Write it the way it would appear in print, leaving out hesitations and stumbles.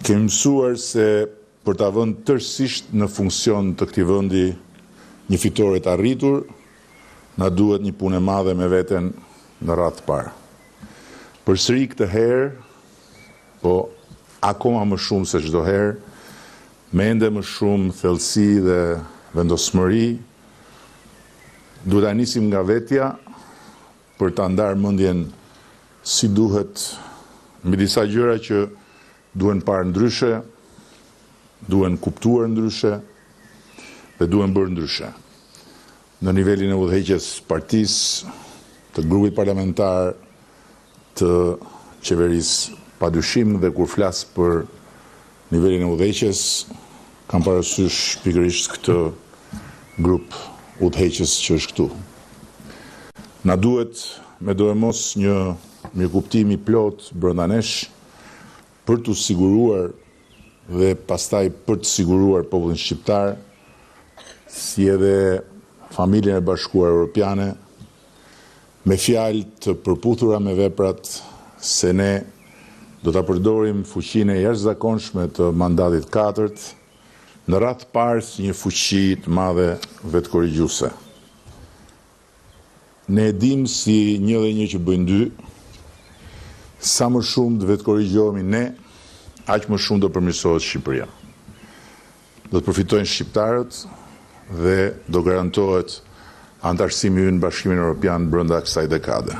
Kemi mësuar se për ta vënë tërësisht në funksion të këtij vendi një fitore të arritur, na duhet një punë e madhe me veten në radhë të parë. Përsëri këtë herë, po akoma më shumë se çdo herë, me ende më shumë thellësi dhe vendosmëri, duhet ta nisim nga vetja për ta ndarë mendjen si duhet mbi disa gjëra që duhen parë ndryshe, duhen kuptuar ndryshe dhe duhen bërë ndryshe. Në nivelin e udhëheqjes partisë, të grupit parlamentar, të qeverisë, padyshim dhe kur flas për nivelin e udhëheqjes, kam parasysh pikërisht këtë grup udhëheqjes që është këtu. Na duhet me dorëmos një mirëkuptim i plot brenda nesh për të siguruar dhe pastaj për të siguruar popullin shqiptar, si edhe familjen e Bashkuar Evropiane, me fjalë të përputhura me veprat se ne do ta përdorim fuqinë e jashtëzakonshme të mandatit 4 në radhë të parë si një fuqi të madhe vetkorrigjuese. Ne e dim si 1 dhe 1 që bëjnë 2, sa më shumë të vetkorrigjohemi ne, aq më shumë do përmirësohet Shqipëria. Do të përfitojnë shqiptarët dhe do garantohet antarësimi ynë në Bashkimin Evropian brenda kësaj dekade.